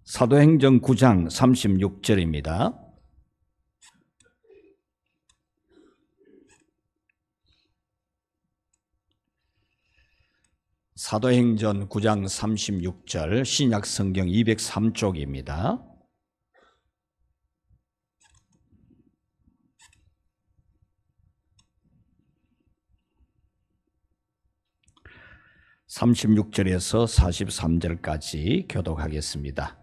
사도행전 9장 36절입니다. 사도행전 9장 36절 신약성경 203쪽입니다. (36절에서) (43절까지) 교독하겠습니다.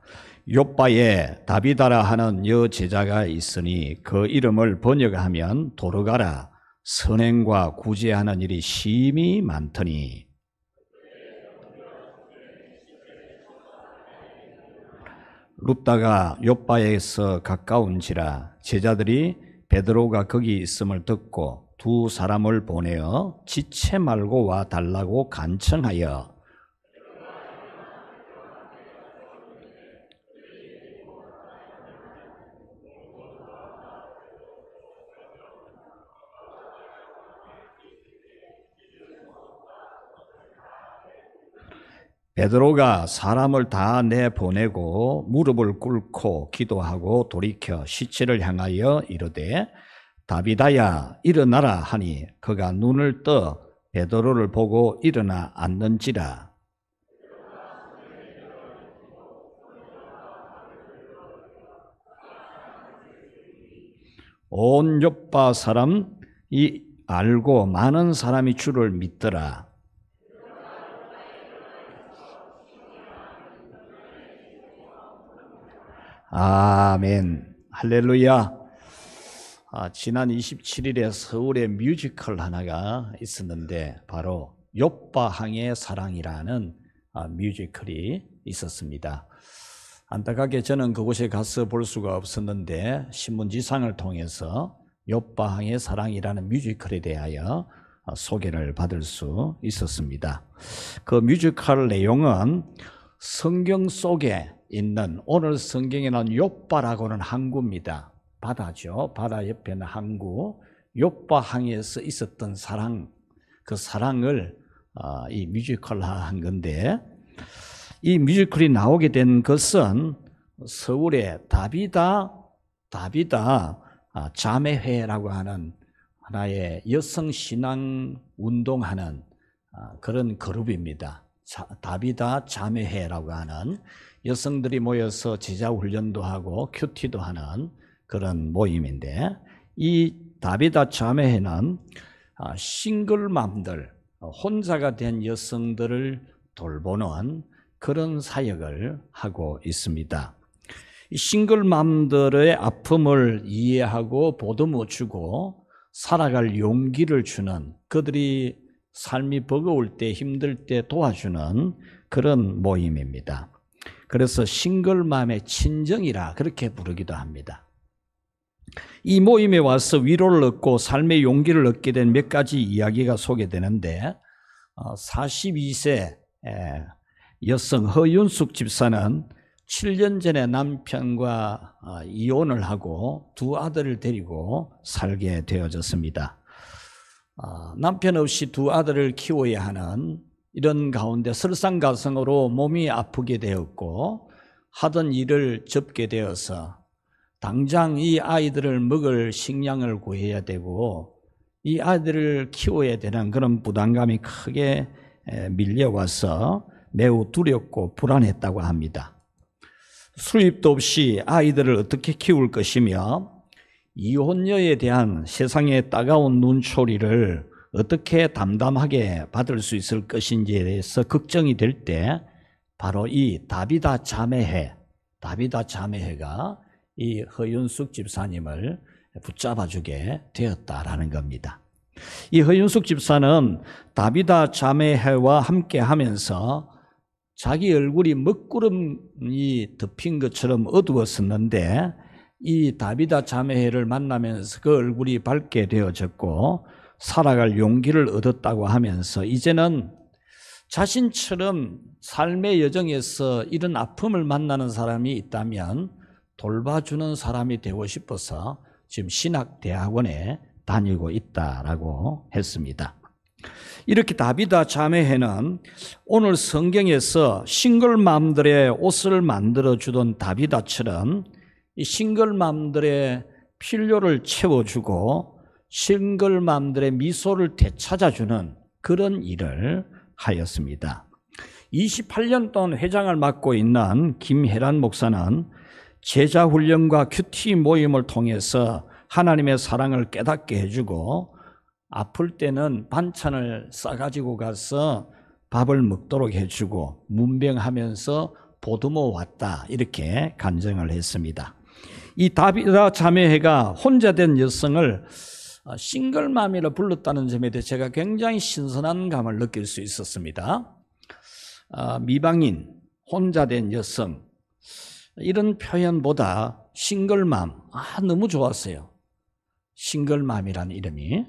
욥바에 다비다라 하는 여제자가 있으니 그 이름을 번역하면 도르가라. 선행과 구제하는 일이 심히 많더니 룻다가 욥바에서 가까운지라 제자들이 베드로가 거기 있음을 듣고 두 사람을 보내어 지체 말고 와 달라고 간청하여 베드로가 사람을 다 내보내고 무릎을 꿇고 기도하고 돌이켜 시체를 향하여 이르되 다비다야 일어나라 하니 그가 눈을 떠 베드로를 보고 일어나 앉는지라. 온 욥바 사람이 알고 많은 사람이 주를 믿더라. 아멘. 할렐루야. 지난 27일에 서울에 뮤지컬 하나가 있었는데 바로 욥바항의 사랑이라는 뮤지컬이 있었습니다. 안타깝게 저는 그곳에 가서 볼 수가 없었는데 신문지상을 통해서 욥바항의 사랑이라는 뮤지컬에 대하여 소개를 받을 수 있었습니다. 그 뮤지컬 내용은 성경 속에 있는 오늘 성경에 나온 욥바라고는 항구입니다. 바다죠. 바다 옆에는 항구. 욥바항에서 있었던 사랑, 그 사랑을 이 뮤지컬화한 건데 이 뮤지컬이 나오게 된 것은 서울의 다비다 자매회라고 하는 하나의 여성 신앙 운동하는 그런 그룹입니다. 다비다 자매회라고 하는 여성들이 모여서 제자 훈련도 하고 큐티도 하는 그런 모임인데 이 다비다 자매회는 싱글맘들, 혼자가 된 여성들을 돌보는 그런 사역을 하고 있습니다. 이 싱글맘들의 아픔을 이해하고 보듬어 주고 살아갈 용기를 주는, 그들이 삶이 버거울 때 힘들 때 도와주는 그런 모임입니다. 그래서 싱글맘의 친정이라 그렇게 부르기도 합니다. 이 모임에 와서 위로를 얻고 삶의 용기를 얻게 된 몇 가지 이야기가 소개되는데 42세 여성 허윤숙 집사는 7년 전에 남편과 이혼을 하고 두 아들을 데리고 살게 되어졌습니다. 남편 없이 두 아들을 키워야 하는 이런 가운데 설상가성으로 몸이 아프게 되었고 하던 일을 접게 되어서 당장 이 아이들을 먹을 식량을 구해야 되고 이 아이들을 키워야 되는 그런 부담감이 크게 밀려와서 매우 두렵고 불안했다고 합니다. 수입도 없이 아이들을 어떻게 키울 것이며 이혼녀에 대한 세상의 따가운 눈초리를 어떻게 담담하게 받을 수 있을 것인지에 대해서 걱정이 될 때 바로 이 다비다 자매회가 이 허윤숙 집사님을 붙잡아주게 되었다라는 겁니다. 이 허윤숙 집사는 다비다 자매회와 함께 하면서 자기 얼굴이 먹구름이 덮인 것처럼 어두웠었는데 이 다비다 자매회를 만나면서 그 얼굴이 밝게 되어졌고 살아갈 용기를 얻었다고 하면서 이제는 자신처럼 삶의 여정에서 이런 아픔을 만나는 사람이 있다면 돌봐주는 사람이 되고 싶어서 지금 신학대학원에 다니고 있다라고 했습니다. 이렇게 다비다 자매회는 오늘 성경에서 싱글맘들의 옷을 만들어주던 다비다처럼 이 싱글맘들의 필요를 채워주고 싱글맘들의 미소를 되찾아주는 그런 일을 하였습니다. 28년 동안 회장을 맡고 있는 김혜란 목사는 제자훈련과 큐티 모임을 통해서 하나님의 사랑을 깨닫게 해주고 아플 때는 반찬을 싸가지고 가서 밥을 먹도록 해주고 문병하면서 보듬어 왔다, 이렇게 간증을 했습니다. 이 다비다 자매회가 혼자 된 여성을 싱글맘이라 불렀다는 점에 대해 제가 굉장히 신선한 감을 느낄 수 있었습니다. 미방인, 혼자 된 여성, 이런 표현보다 싱글맘, 너무 좋았어요. 싱글맘이라는 이름이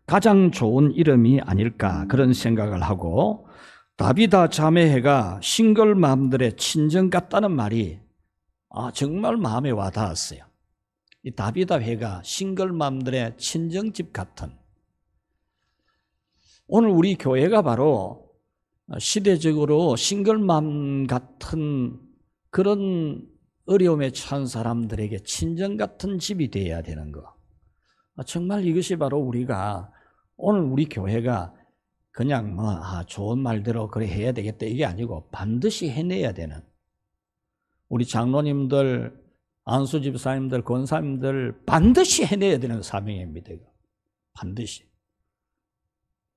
가장 좋은 이름이 아닐까, 그런 생각을 하고, 다비다 자매회가 싱글맘들의 친정 같다는 말이 정말 마음에 와닿았어요. 이 다비다 회가 싱글맘들의 친정집 같은, 오늘 우리 교회가 바로 시대적으로 싱글맘 같은 그런 어려움에 처한 사람들에게 친정 같은 집이 되어야 되는 거. 정말 이것이 바로 우리가 오늘 우리 교회가 그냥 좋은 말대로 그래 해야 되겠다, 이게 아니고 반드시 해내야 되는, 우리 장로님들, 안수집사님들, 권사님들 반드시 해내야 되는 사명입니다. 이거. 반드시.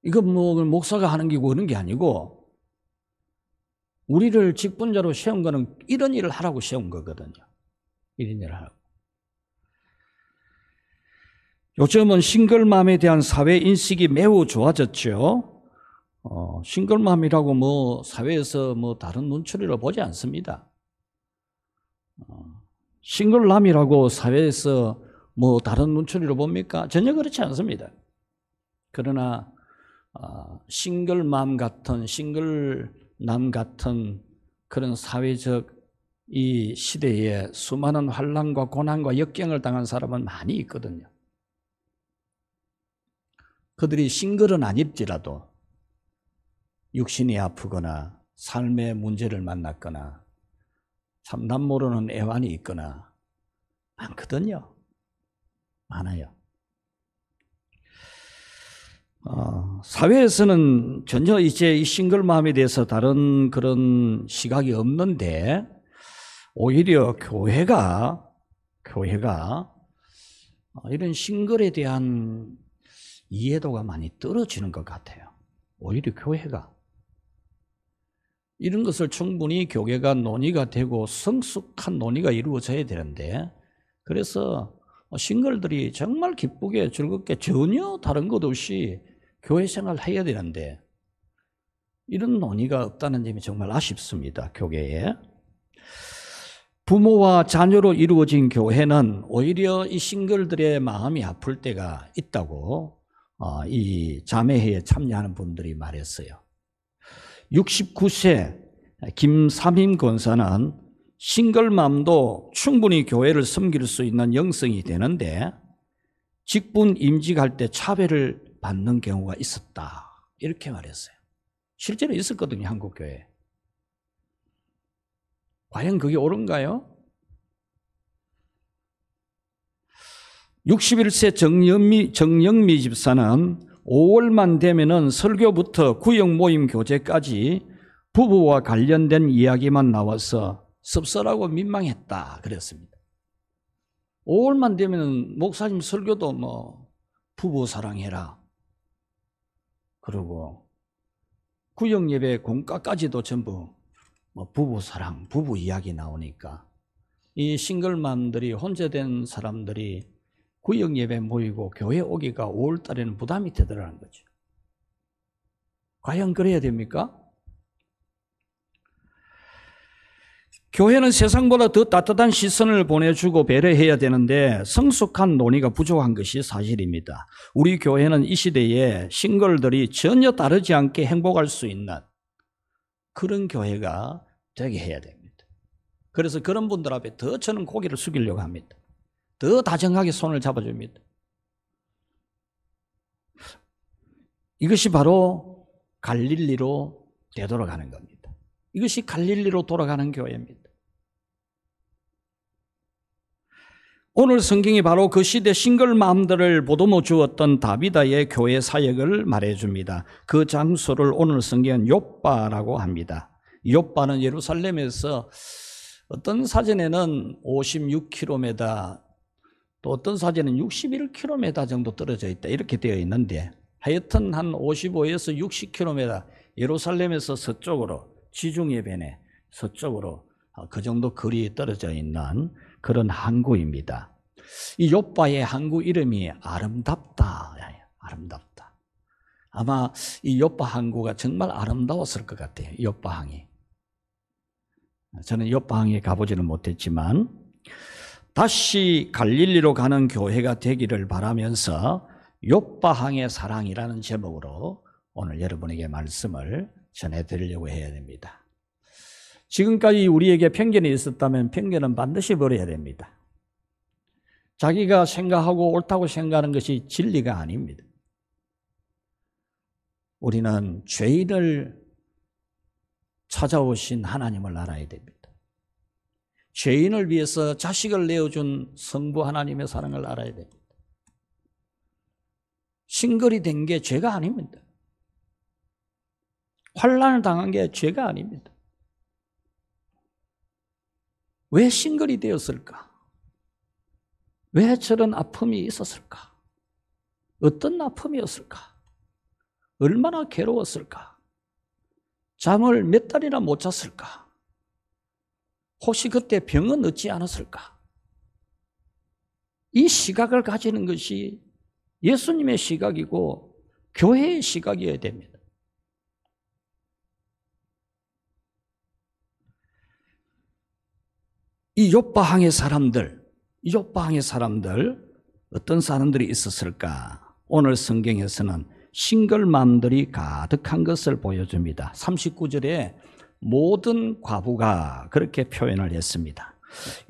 이거 목사가 하는 게 그런 게 아니고 우리를 직분자로 세운 거는 이런 일을 하라고 세운 거거든요. 이런 일을 하라고. 요즘은 싱글맘에 대한 사회 인식이 매우 좋아졌죠. 싱글맘이라고 사회에서 다른 눈초리로 보지 않습니다. 싱글남이라고 사회에서 다른 눈초리로 봅니까? 전혀 그렇지 않습니다. 그러나 싱글맘 같은, 싱글남 같은 그런 사회적 이 시대에 수많은 환난과 고난과 역경을 당한 사람은 많이 있거든요. 그들이 싱글은 아닐지라도 육신이 아프거나 삶의 문제를 만났거나 참 남 모르는 애환이 있거나 많거든요. 많아요. 사회에서는 전혀 이제 이 싱글맘에 대해서 다른 그런 시각이 없는데 오히려 교회가 이런 싱글에 대한 이해도가 많이 떨어지는 것 같아요. 오히려 교회가 이런 것을 충분히 교회가 논의가 되고 성숙한 논의가 이루어져야 되는데, 그래서 싱글들이 정말 기쁘게 즐겁게 전혀 다른 것 없이 교회 생활을 해야 되는데 이런 논의가 없다는 점이 정말 아쉽습니다. 교회에. 부모와 자녀로 이루어진 교회는 오히려 이 싱글들의 마음이 아플 때가 있다고 이 자매회에 참여하는 분들이 말했어요. 69세 김삼임 권사는 싱글맘도 충분히 교회를 섬길 수 있는 영성이 되는데 직분 임직할 때 차별을 받는 경우가 있었다, 이렇게 말했어요. 실제로 있었거든요, 한국교회에. 과연 그게 옳은가요? 61세 정영미 집사는 5월만 되면은 설교부터 구역 모임 교제까지 부부와 관련된 이야기만 나와서 씁쓸하고 민망했다, 그랬습니다. 5월만 되면은 목사님 설교도 부부 사랑해라, 그리고 구역 예배 공과까지도 전부 부부 사랑, 부부 이야기 나오니까 이 싱글맘들이, 혼자 된 사람들이 구역 예배 모이고 교회 오기가 5월 달에는 부담이 되더라는 거죠. 과연 그래야 됩니까? 교회는 세상보다 더 따뜻한 시선을 보내주고 배려해야 되는데 성숙한 논의가 부족한 것이 사실입니다. 우리 교회는 이 시대에 싱글들이 전혀 다르지 않게 행복할 수 있는 그런 교회가 되게 해야 됩니다. 그래서 그런 분들 앞에 더 저는 고개를 숙이려고 합니다. 더 다정하게 손을 잡아줍니다. 이것이 바로 갈릴리로 되돌아가는 겁니다. 이것이 갈릴리로 돌아가는 교회입니다. 오늘 성경이 바로 그 시대 싱글맘들을 보듬어 주었던 다비다의 교회 사역을 말해줍니다. 그 장소를 오늘 성경은 욥바라고 합니다. 욥바는 예루살렘에서 어떤 사전에는 56km, 또 어떤 사전에는 61km 정도 떨어져 있다 이렇게 되어 있는데, 하여튼 한 55에서 60km, 예루살렘에서 서쪽으로, 지중해변에 서쪽으로 그 정도 거리에 떨어져 있는 그런 항구입니다. 이 욥바의 항구 이름이 아름답다. 아름답다. 아마 이 욥바 항구가 정말 아름다웠을 것 같아요. 욥바 항이. 저는 욥바 항에 가보지는 못했지만 다시 갈릴리로 가는 교회가 되기를 바라면서 욥바 항의 사랑이라는 제목으로 오늘 여러분에게 말씀을 전해드리려고 해야 됩니다. 지금까지 우리에게 편견이 있었다면 편견은 반드시 버려야 됩니다. 자기가 생각하고 옳다고 생각하는 것이 진리가 아닙니다. 우리는 죄인을 찾아오신 하나님을 알아야 됩니다. 죄인을 위해서 자식을 내어준 성부 하나님의 사랑을 알아야 됩니다. 싱글이 된 게 죄가 아닙니다. 환난을 당한 게 죄가 아닙니다. 왜 싱글이 되었을까? 왜 저런 아픔이 있었을까? 어떤 아픔이었을까? 얼마나 괴로웠을까? 잠을 몇 달이나 못 잤을까? 혹시 그때 병은 얻지 않았을까? 이 시각을 가지는 것이 예수님의 시각이고 교회의 시각이어야 됩니다. 이 욥바항의 사람들 어떤 사람들이 있었을까? 오늘 성경에서는 싱글맘들이 가득한 것을 보여줍니다. 39절에 모든 과부가 그렇게 표현을 했습니다.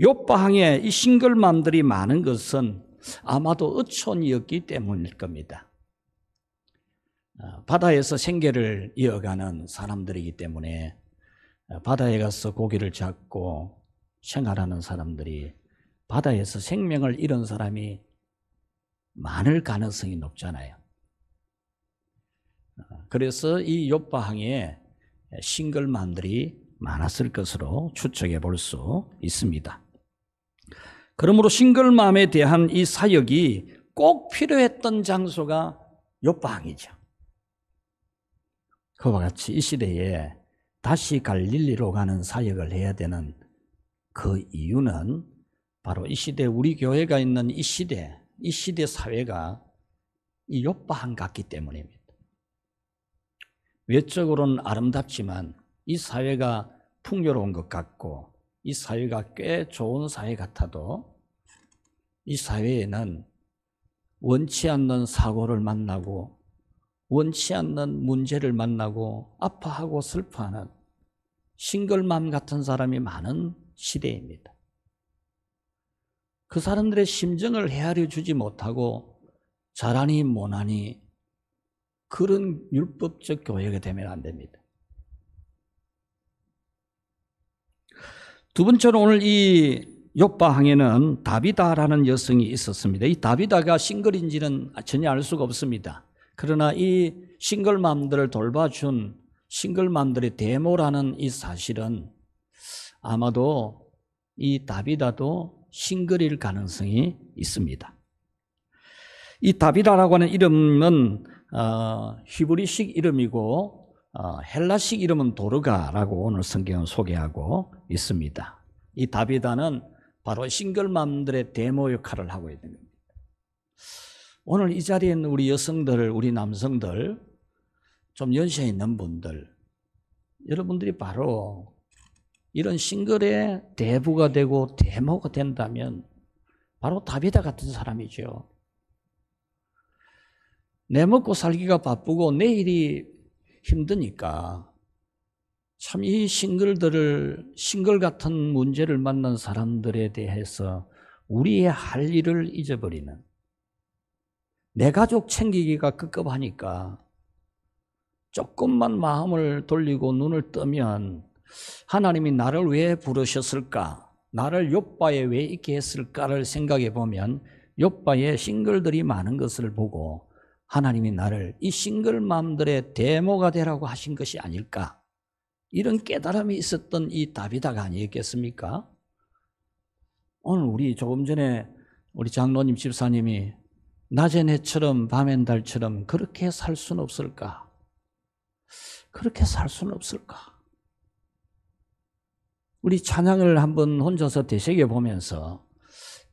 욥바항에 이 싱글맘들이 많은 것은 아마도 어촌이었기 때문일 겁니다. 바다에서 생계를 이어가는 사람들이기 때문에 바다에 가서 고기를 잡고 생활하는 사람들이 바다에서 생명을 잃은 사람이 많을 가능성이 높잖아요. 그래서 이 욥바항에 싱글맘들이 많았을 것으로 추측해 볼 수 있습니다. 그러므로 싱글맘에 대한 이 사역이 꼭 필요했던 장소가 욥바항이죠. 그와 같이 이 시대에 다시 갈릴리로 가는 사역을 해야 되는 그 이유는 바로 이 시대, 우리 교회가 있는 이 시대 사회가 이 욥바항 같기 때문입니다. 외적으로는 아름답지만 이 사회가 풍요로운 것 같고 이 사회가 꽤 좋은 사회 같아도 이 사회에는 원치 않는 사고를 만나고 원치 않는 문제를 만나고 아파하고 슬퍼하는 싱글맘 같은 사람이 많은 시대입니다. 그 사람들의 심정을 헤아려 주지 못하고 잘하니 못하니 그런 율법적 교회가 되면 안 됩니다. 두 번째로 오늘 이 욥바항에는 다비다라는 여성이 있었습니다. 이 다비다가 싱글인지는 전혀 알 수가 없습니다. 그러나 이 싱글맘들을 돌봐준 싱글맘들의 데모라는 이 사실은 아마도 이 다비다도 싱글일 가능성이 있습니다. 이 다비다라고 하는 이름은 히브리식 이름이고 헬라식 이름은 도르가라고 오늘 성경은 소개하고 있습니다. 이 다비다는 바로 싱글맘들의 데모 역할을 하고 있는 겁니다. 오늘 이 자리에 있는 우리 여성들, 우리 남성들, 좀 연세 있는 분들, 여러분들이 바로 이런 싱글의 대부가 되고 데모가 된다면 바로 다비다 같은 사람이죠. 내 먹고 살기가 바쁘고 내일이 힘드니까 참 이 싱글 같은 문제를 만난 사람들에 대해서 우리의 할 일을 잊어버리는, 내 가족 챙기기가 급급하니까 조금만 마음을 돌리고 눈을 뜨면 하나님이 나를 왜 부르셨을까? 나를 욥바에 왜 있게 했을까를 생각해 보면 욥바에 싱글들이 많은 것을 보고 하나님이 나를 이 싱글맘들의 데모가 되라고 하신 것이 아닐까? 이런 깨달음이 있었던 이 다비다가 아니었겠습니까? 오늘 우리 조금 전에 우리 장로님 집사님이 낮엔 해처럼 밤엔 달처럼 그렇게 살 수는 없을까? 그렇게 살 수는 없을까? 우리 찬양을 한번 혼자서 되새겨 보면서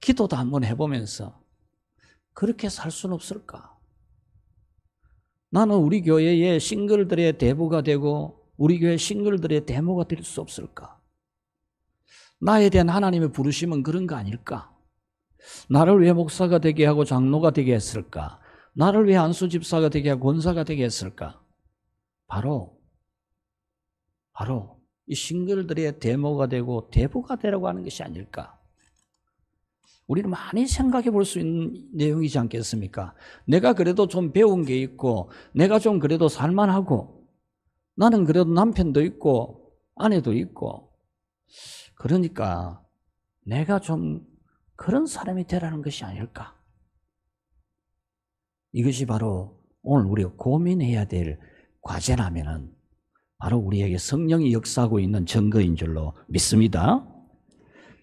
기도도 한번 해보면서 그렇게 살 수는 없을까? 나는 우리 교회의 싱글들의 대부가 되고 우리 교회 싱글들의 데모가 될 수 없을까? 나에 대한 하나님의 부르심은 그런 거 아닐까? 나를 왜 목사가 되게 하고 장로가 되게 했을까? 나를 왜 안수 집사가 되게 하고 권사가 되게 했을까? 바로 이 싱글들의 데모가 되고 대부가 되라고 하는 것이 아닐까? 우리는 많이 생각해 볼 수 있는 내용이지 않겠습니까? 내가 그래도 좀 배운 게 있고 내가 좀 그래도 살만하고 나는 그래도 남편도 있고 아내도 있고 그러니까 내가 좀 그런 사람이 되라는 것이 아닐까? 이것이 바로 오늘 우리가 고민해야 될 과제라면은 바로 우리에게 성령이 역사하고 있는 증거인 줄로 믿습니다.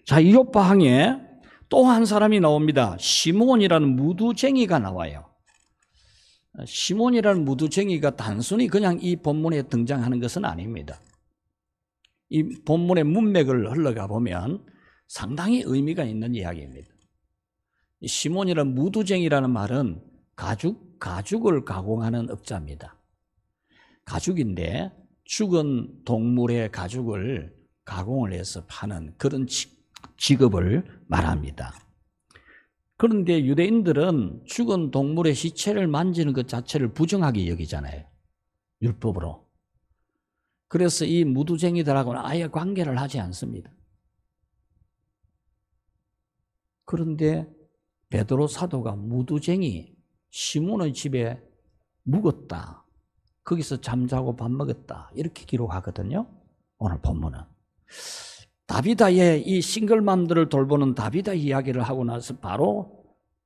자, 이 욥바항에 또 한 사람이 나옵니다. 시몬이라는 무두쟁이가 나와요. 시몬이라는 무두쟁이가 단순히 그냥 이 본문에 등장하는 것은 아닙니다. 이 본문의 문맥을 흘러가 보면 상당히 의미가 있는 이야기입니다. 시몬이라는 무두쟁이라는 말은 가죽을 가공하는 업자입니다. 가죽인데 죽은 동물의 가죽을 가공을 해서 파는 그런 직업을 말합니다. 그런데 유대인들은 죽은 동물의 시체를 만지는 것 자체를 부정하게 여기잖아요. 율법으로. 그래서 이 무두쟁이들하고는 아예 관계를 하지 않습니다. 그런데 베드로 사도가 무두쟁이 시몬의 집에 묵었다. 거기서 잠자고 밥 먹었다. 이렇게 기록하거든요. 오늘 본문은. 다비다의 이 싱글맘들을 돌보는 다비다 이야기를 하고 나서 바로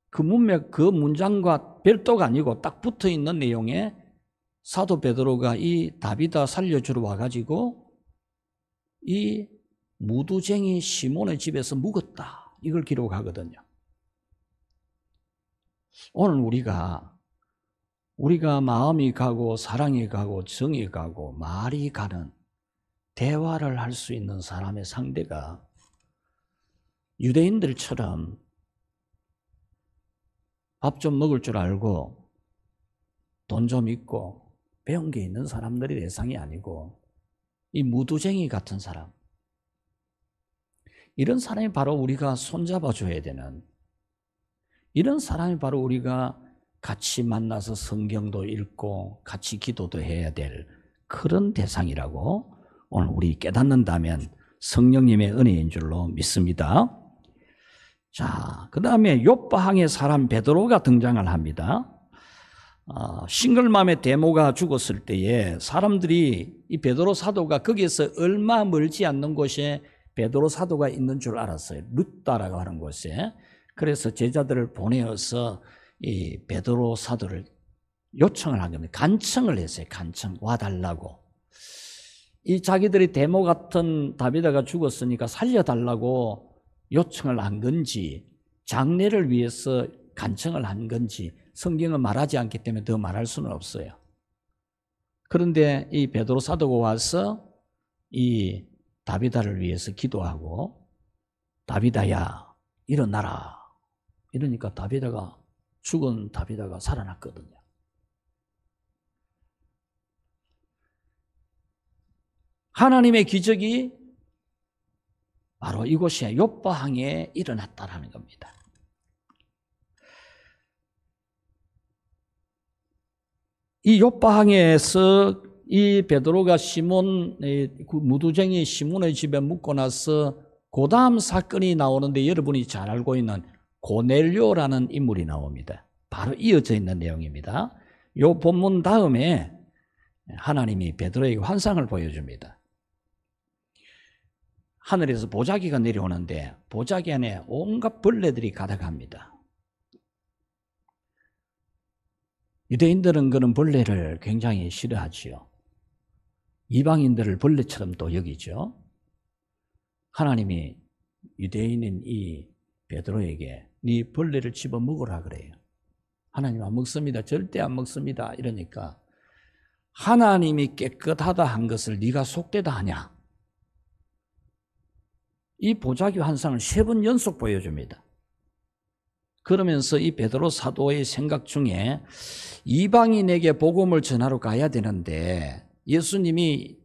그 문맥, 그 문장과 별도가 아니고 딱 붙어 있는 내용에 사도 베드로가 이 다비다 살려주러 와가지고 이 무두쟁이 시몬의 집에서 묵었다. 이걸 기록하거든요. 오늘 우리가 마음이 가고 사랑이 가고 정이 가고 말이 가는 대화를 할 수 있는 사람의 상대가 유대인들처럼 밥 좀 먹을 줄 알고 돈 좀 있고 배운 게 있는 사람들이 대상이 아니고 이 무두쟁이 같은 사람, 이런 사람이 바로 우리가 손잡아줘야 되는, 이런 사람이 바로 우리가 같이 만나서 성경도 읽고 같이 기도도 해야 될 그런 대상이라고 오늘 우리 깨닫는다면 성령님의 은혜인 줄로 믿습니다. 자, 그 다음에 욥바항의 사람 베드로가 등장을 합니다. 싱글맘의 데모가 죽었을 때에 사람들이 이 베드로 사도가 거기에서 얼마 멀지 않는 곳에 베드로 사도가 있는 줄 알았어요. 룻다라고 하는 곳에. 그래서 제자들을 보내어서 이 베드로 사도를 요청을 한 겁니다. 간청을 했어요. 간청 와달라고. 이 자기들이 데모 같은 다비다가 죽었으니까 살려달라고 요청을 한 건지 장례를 위해서 간청을 한 건지 성경은 말하지 않기 때문에 더 말할 수는 없어요. 그런데 이 베드로 사도가 와서 이 다비다를 위해서 기도하고 다비다야 일어나라. 이러니까 죽은 다비다가 살아났거든요. 하나님의 기적이 바로 이곳에 욥바항에 일어났다라는 겁니다. 이 욥바항에서 이 베드로가 무두쟁이 시몬의 집에 묵고 나서 그 다음 사건이 나오는데 여러분이 잘 알고 있는 고넬료라는 인물이 나옵니다. 바로 이어져 있는 내용입니다. 이 본문 다음에 하나님이 베드로에게 환상을 보여줍니다. 하늘에서 보자기가 내려오는데 보자기 안에 온갖 벌레들이 가득합니다. 유대인들은 그런 벌레를 굉장히 싫어하지요. 이방인들을 벌레처럼 또 여기죠. 하나님이 유대인인 이 베드로에게 네 벌레를 집어 먹으라 그래요. 하나님 안 먹습니다. 절대 안 먹습니다. 이러니까 하나님이 깨끗하다 한 것을 네가 속되다 하냐? 이 보자기 환상을 3번 연속 보여줍니다. 그러면서 이 베드로 사도의 생각 중에 이방인에게 복음을 전하러 가야 되는데 예수님이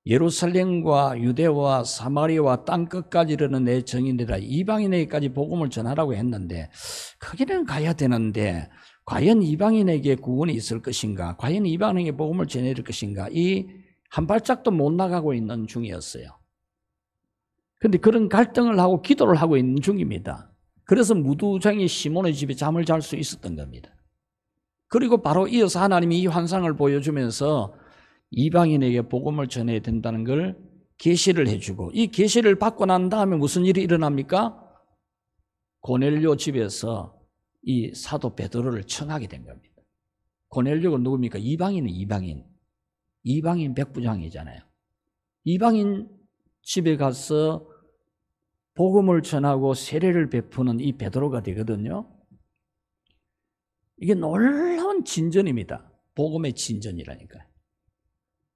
예루살렘과 유대와 사마리아와 땅끝까지 이르는 내 정인이라 이방인에게까지 복음을 전하라고 했는데 거기는 가야 되는데 과연 이방인에게 구원이 있을 것인가? 과연 이방인에게 복음을 전해야 될 것인가? 이 한 발짝도 못 나가고 있는 중이었어요. 그런데 그런 갈등을 하고 기도를 하고 있는 중입니다. 그래서 무두장이 시몬의 집에 잠을 잘 수 있었던 겁니다. 그리고 바로 이어서 하나님이 이 환상을 보여주면서 이방인에게 복음을 전해야 된다는 걸 계시를 해주고 이 계시를 받고 난 다음에 무슨 일이 일어납니까? 고넬료 집에서 이 사도 베드로를 청하게 된 겁니다. 고넬료가 누굽니까? 이방인은 이방인 백부장이잖아요. 이방인 집에 가서 복음을 전하고 세례를 베푸는 이 베드로가 되거든요. 이게 놀라운 진전입니다. 복음의 진전이라니까요.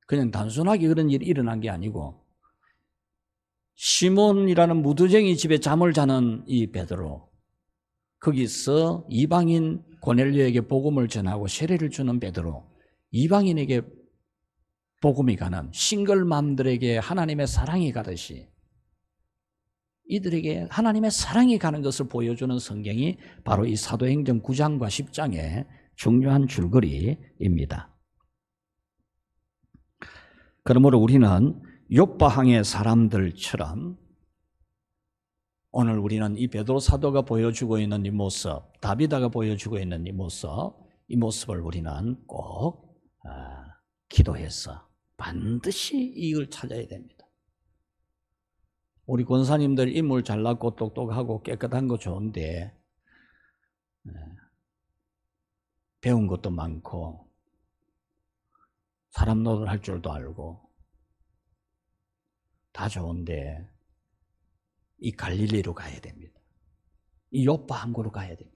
그냥 단순하게 그런 일이 일어난 게 아니고 시몬이라는 무두쟁이 집에 잠을 자는 이 베드로, 거기서 이방인 고넬료에게 복음을 전하고 세례를 주는 베드로, 이방인에게 복음이 가는 싱글맘들에게 하나님의 사랑이 가듯이 이들에게 하나님의 사랑이 가는 것을 보여주는 성경이 바로 이 사도행전 9장과 10장의 중요한 줄거리입니다. 그러므로 우리는 욥바항의 사람들처럼 오늘 우리는 이 베드로 사도가 보여주고 있는 이 모습, 다비다가 보여주고 있는 이 모습을 우리는 꼭 기도해서 반드시 이걸 찾아야 됩니다. 우리 권사님들 인물 잘났고 똑똑하고 깨끗한 거 좋은데 배운 것도 많고 사람 노릇 할 줄도 알고 다 좋은데 이 갈릴리로 가야 됩니다. 이 욥바 항구로 가야 됩니다.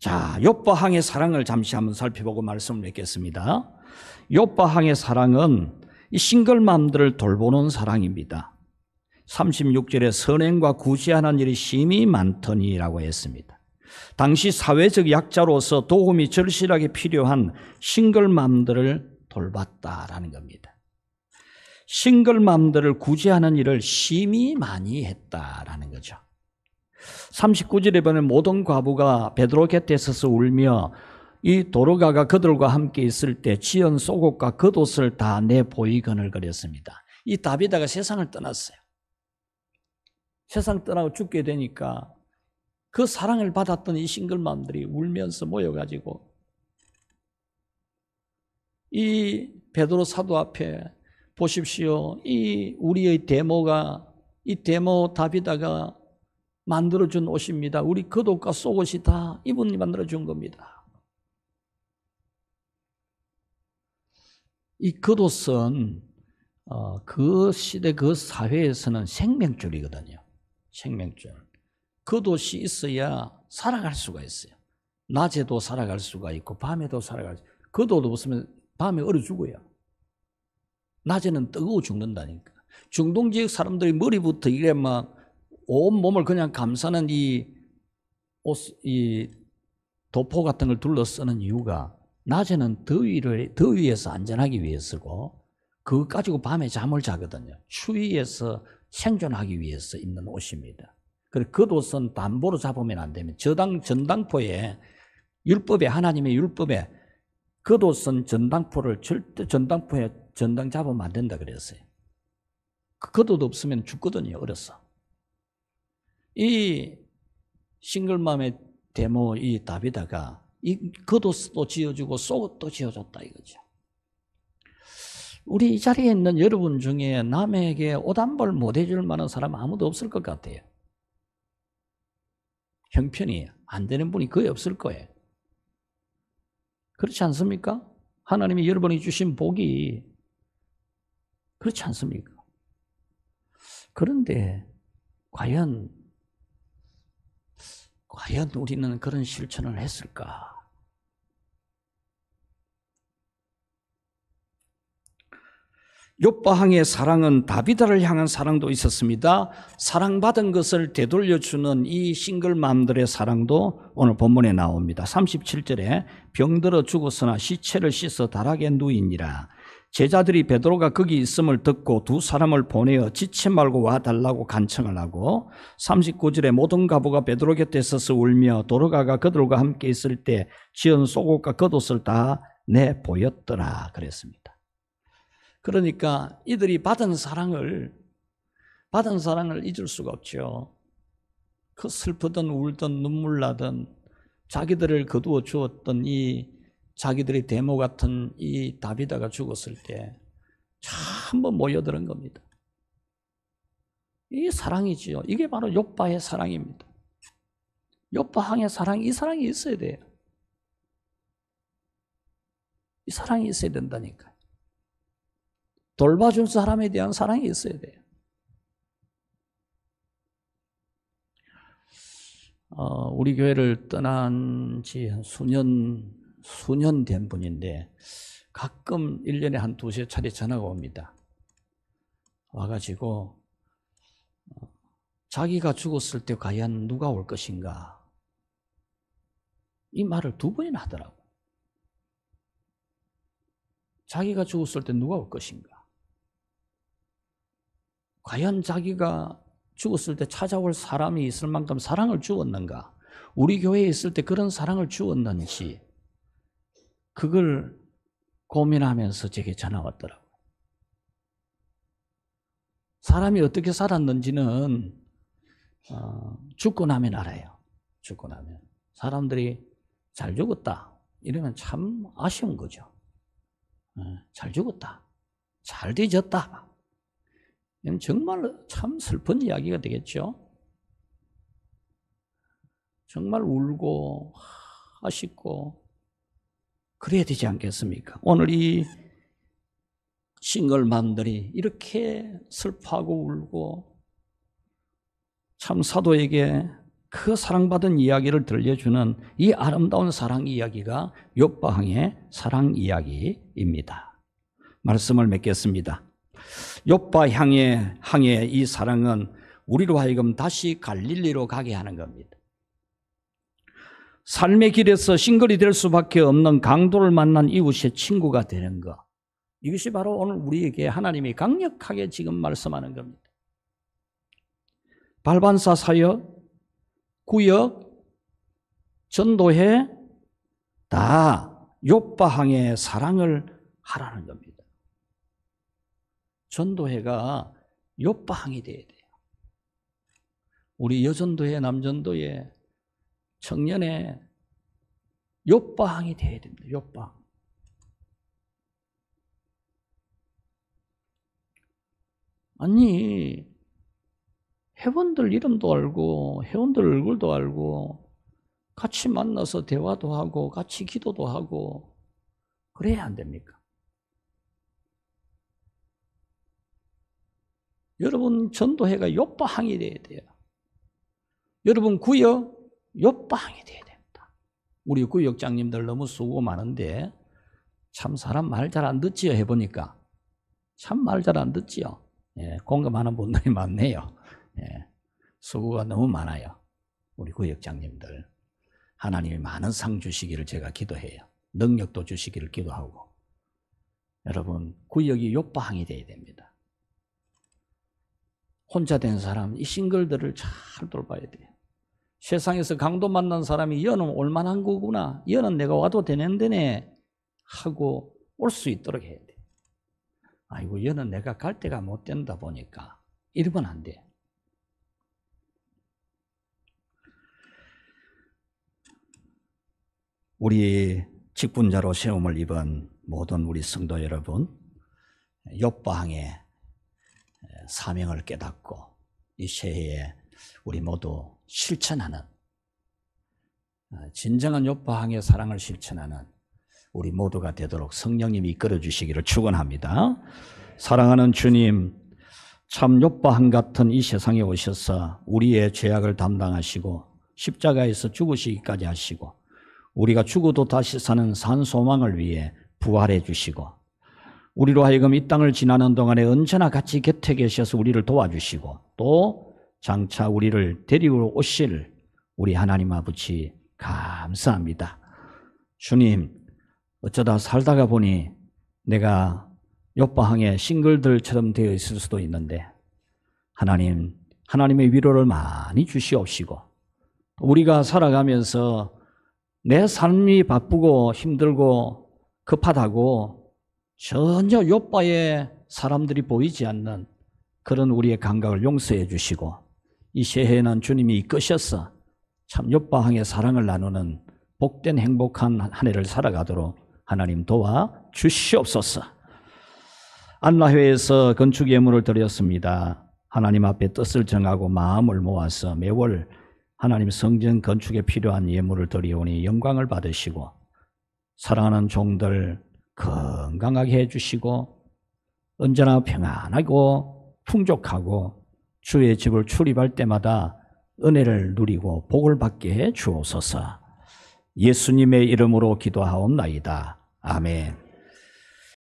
자, 욥바 항의 사랑을 잠시 한번 살펴보고 말씀을 맺겠습니다. 욥바 항의 사랑은 이 싱글맘들을 돌보는 사랑입니다. 36절에 선행과 구제하는 일이 심히 많더니라고 했습니다. 당시 사회적 약자로서 도움이 절실하게 필요한 싱글맘들을 돌봤다라는 겁니다. 싱글맘들을 구제하는 일을 심히 많이 했다라는 거죠. 39절에 보면 모든 과부가 베드로 곁에 서서 울며 이 도로가가 그들과 함께 있을 때 지은 속옷과 겉옷을 다 내보이거늘 거렸습니다. 이 다비다가 세상을 떠났어요. 세상 떠나고 죽게 되니까 그 사랑을 받았던 이 싱글맘들이 울면서 모여가지고 이 베드로 사도 앞에 보십시오. 이 우리의 데모가, 이 데모 다비다가 만들어준 옷입니다. 우리 겉옷과 속옷이 다 이분이 만들어준 겁니다. 이 겉옷은 그 시대 그 사회에서는 생명줄이거든요. 생명줄. 겉옷이 있어야 살아갈 수가 있어요. 낮에도 살아갈 수가 있고 밤에도 살아갈 수 있고 겉옷 없으면 밤에 얼어 죽어요. 낮에는 뜨거워 죽는다니까. 중동지역 사람들이 머리부터 이래 막 온 몸을 그냥 감싸는 이 도포 같은 걸 둘러쓰는 이유가 낮에는 더위에서 안전하기 위해서고 그거 가지고 밤에 잠을 자거든요. 추위에서 생존하기 위해서 입는 옷입니다. 그래서 겉옷은 담보로 잡으면 안 됩니다. 전당포에 율법에 하나님의 율법에 겉옷은 전당포를 절대 전당포에 전당 잡으면 안 된다 그랬어요. 그 겉옷 없으면 죽거든요. 얼어서. 이 싱글맘의 데모 이 다비다가 이 겉옷도 지어주고 속옷도 지어줬다 이거죠. 우리 이 자리에 있는 여러분 중에 남에게 옷 한 벌 못 해줄 만한 사람 아무도 없을 것 같아요. 형편이 안 되는 분이 거의 없을 거예요. 그렇지 않습니까? 하나님이 여러분이 주신 복이 그렇지 않습니까? 그런데 과연 우리는 그런 실천을 했을까? 욥바항의 사랑은 다비다를 향한 사랑도 있었습니다. 사랑받은 것을 되돌려주는 이 싱글맘들의 사랑도 오늘 본문에 나옵니다. 37절에 병들어 죽었으나 시체를 씻어 다락에 누이니라. 제자들이 베드로가 거기 있음을 듣고 두 사람을 보내어 지체 말고 와달라고 간청을 하고 39절에 모든 가부가 베드로 곁에 서서 울며 도로가가 그들과 함께 있을 때 지은 속옷과 겉옷을 다 내보였더라 그랬습니다. 그러니까 이들이 받은 사랑을 잊을 수가 없죠. 그 슬프든 울든 눈물 나든 자기들을 거두어 주었던 이 자기들의 데모 같은 이 다비다가 죽었을 때 전부 모여드는 겁니다. 이 사랑이지요. 이게 바로 욥바의 사랑입니다. 욥바항의 사랑, 이 사랑이 있어야 돼요. 이 사랑이 있어야 된다니까요. 돌봐준 사람에 대한 사랑이 있어야 돼요. 우리 교회를 떠난 지 한 수년 된 분인데 가끔 1년에 한 두세 차례 전화가 옵니다. 와가지고 자기가 죽었을 때 과연 누가 올 것인가 이 말을 2번이나 하더라고. 자기가 죽었을 때 누가 올 것인가. 과연 자기가 죽었을 때 찾아올 사람이 있을 만큼 사랑을 주었는가? 우리 교회에 있을 때 그런 사랑을 주었는지 그걸 고민하면서 제게 전화 왔더라고요. 사람이 어떻게 살았는지는 죽고 나면 알아요. 죽고 나면. 사람들이 잘 죽었다 이러면 참 아쉬운 거죠. 잘 죽었다. 잘 뒤졌다. 정말 참 슬픈 이야기가 되겠죠. 정말 울고 아쉽고 그래야 되지 않겠습니까? 오늘 이 싱글맘들이 이렇게 슬퍼하고 울고 참 사도에게 그 사랑받은 이야기를 들려주는 이 아름다운 사랑 이야기가 욥바항의 사랑 이야기입니다. 말씀을 맺겠습니다. 욥바 항의 이 사랑은 우리로 하여금 다시 갈릴리로 가게 하는 겁니다. 삶의 길에서 싱글이 될 수밖에 없는 강도를 만난 이웃의 친구가 되는 것. 이것이 바로 오늘 우리에게 하나님이 강력하게 지금 말씀하는 겁니다. 발반사 사역, 구역, 전도회 다 욥바항의 사랑을 하라는 겁니다. 전도회가 욥바항이 돼야 돼요. 우리 여전도회, 남전도회, 청년회 욥바항이 돼야 됩니다. 욥바항. 아니 회원들 이름도 알고 회원들 얼굴도 알고 같이 만나서 대화도 하고 같이 기도도 하고 그래야 안 됩니까? 여러분 전도회가 욥바항이 돼야 돼요. 여러분 구역 욥바항이 돼야 됩니다. 우리 구역장님들 너무 수고 많은데 참 사람 말 잘 안 듣지요. 해보니까 참 말 잘 안 듣지요. 예, 공감하는 분들이 많네요. 예, 수고가 너무 많아요. 우리 구역장님들 하나님이 많은 상 주시기를 제가 기도해요. 능력도 주시기를 기도하고 여러분 구역이 욥바항이 돼야 됩니다. 혼자 된 사람, 이 싱글들을 잘 돌봐야 돼요. 세상에서 강도 만난 사람이 여는 올만한 거구나. 여는 내가 와도 되는데네 하고 올 수 있도록 해야 돼요. 아이고 여는 내가 갈 데가 못 된다 보니까 이러면 안 돼요. 우리 직분자로 세움을 입은 모든 우리 성도 여러분, 욥바항의 사명을 깨닫고 이 새해에 우리 모두 실천하는, 진정한 욥바항의 사랑을 실천하는 우리 모두가 되도록 성령님이 이끌어 주시기를 축원합니다. 사랑하는 주님, 참 욥바항 같은 이 세상에 오셔서 우리의 죄악을 담당하시고 십자가에서 죽으시기까지 하시고 우리가 죽어도 다시 사는 산 소망을 위해 부활해 주시고 우리로 하여금 이 땅을 지나는 동안에 언제나 같이 곁에 계셔서 우리를 도와주시고 또 장차 우리를 데리고 오실 우리 하나님 아버지 감사합니다. 주님, 어쩌다 살다가 보니 내가 욥바항의 싱글들처럼 되어 있을 수도 있는데 하나님의 위로를 많이 주시옵시고 우리가 살아가면서 내 삶이 바쁘고 힘들고 급하다고 전혀 욥바의 사람들이 보이지 않는 그런 우리의 감각을 용서해 주시고 이 새해에는 주님이 이끄셔서 참 욥바항의 사랑을 나누는 복된 행복한 한 해를 살아가도록 하나님 도와 주시옵소서. 안라회에서 건축 예물을 드렸습니다. 하나님 앞에 뜻을 정하고 마음을 모아서 매월 하나님 성전 건축에 필요한 예물을 드리오니 영광을 받으시고 사랑하는 종들 건강하게 해주시고 언제나 평안하고 풍족하고 주의 집을 출입할 때마다 은혜를 누리고 복을 받게 해 주옵소서. 예수님의 이름으로 기도하옵나이다. 아멘.